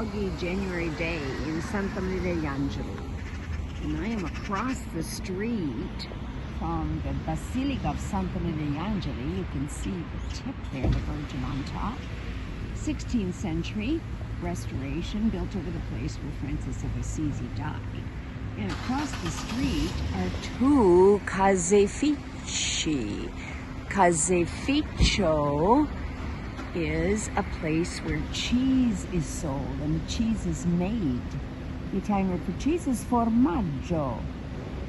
foggy January day in Santa Maria degli Angeli. And I am across the street from the Basilica of Santa Maria degli Angeli. You can see the tip there, the Virgin on top. 16th century restoration built over the place where Francis of Assisi died. And across the street are two caseifici. Caseificio is a place where cheese is sold and cheese is made. The Italian word for cheese is formaggio,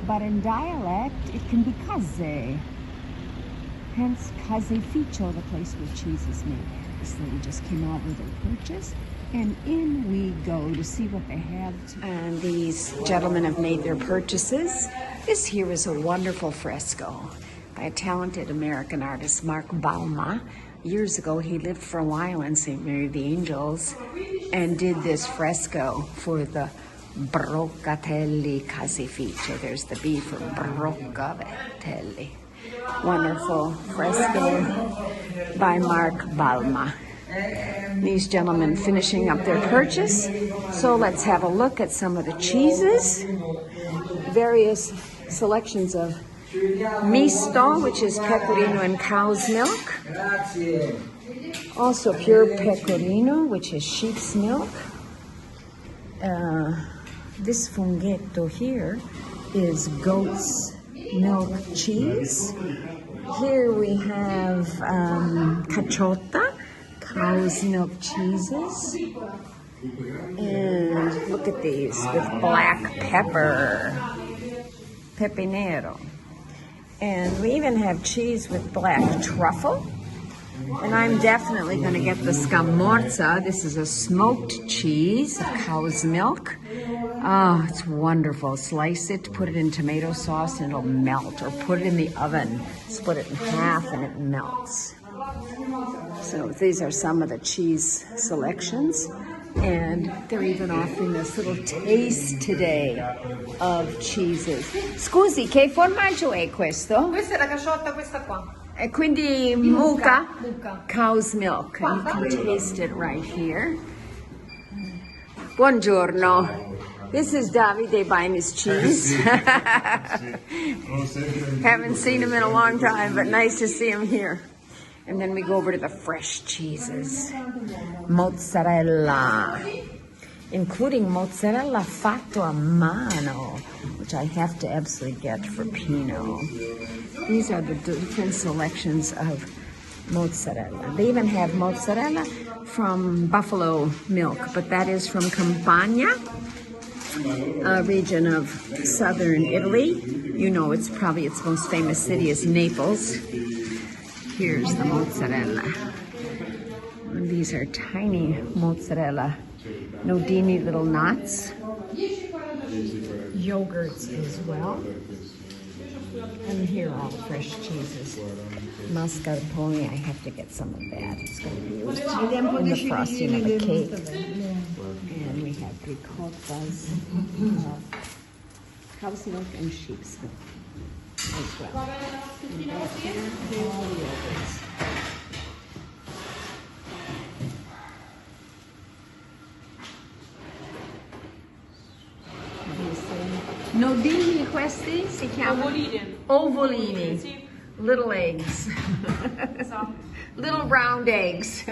but in dialect it can be case. Hence caseificio, the place where cheese is made. This lady just came out with her purchase, and in we go to see what they have. And these gentlemen have made their purchases. This here is a wonderful fresco by a talented American artist, Mark Balma. Years ago, he lived for a while in St. Mary of the Angels and did this fresco for the Broccatelli caseificio. There's the B for Broccatelli. Wonderful fresco by Mark Balma. These gentlemen finishing up their purchase. So let's have a look at some of the cheeses. Various selections of misto, which is pecorino and cow's milk. Also pure pecorino, which is sheep's milk. This funghetto here is goat's milk cheese. Here we have caciotta, cow's milk cheeses. And look at these with black pepper, pepe nero. And we even have cheese with black truffle. And I'm definitely going to get the scamorza. This is a smoked cheese of cow's milk. Oh, it's wonderful. Slice it, put it in tomato sauce, and it'll melt. Or put it in the oven, split it in half, and it melts. So these are some of the cheese selections. And they're even offering us little taste today of cheeses. Scusi, che formaggio è questo? Questa è la caciotta, questa qua. E quindi mucca, Mucca. cow's milk. You can taste it right here. Buongiorno. This is Davide buying his cheese. Haven't seen him in a long time, but nice to see him here. And then we go over to the fresh cheeses. Mozzarella, including mozzarella fatto a mano, which I have to absolutely get for Pinot. These are the different selections of mozzarella. They even have mozzarella from buffalo milk, but that is from Campania, a region of southern Italy. You know, it's probably its most famous city is Naples. Here's the mozzarella. And these are tiny mozzarella, nodini little knots. Yogurts as well. And here are all the fresh cheeses. Mascarpone, I have to get some of that. It's going to be used in the frosting of a cake. And we have ricottas, cow's milk and sheep's milk as well. And back here, all the yogurts. Nodini questi si chiamano? Ovoline. Ovolini. Sì. Little eggs. Esatto. Little round eggs.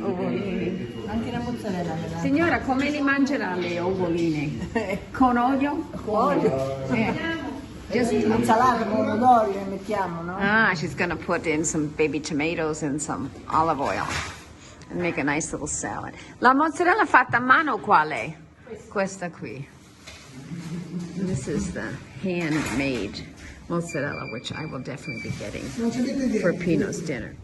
Ovolini. Anche la mozzarella me la... Signora, come li mangerà le ovoline? Con olio? Just Insalata, pomodori le mettiamo, no? Ah, she's gonna put in some baby tomatoes and some olive oil and make a nice little salad. La mozzarella fatta a mano quale? Questa qui. And this is the handmade mozzarella, which I will definitely be getting for Pino's dinner.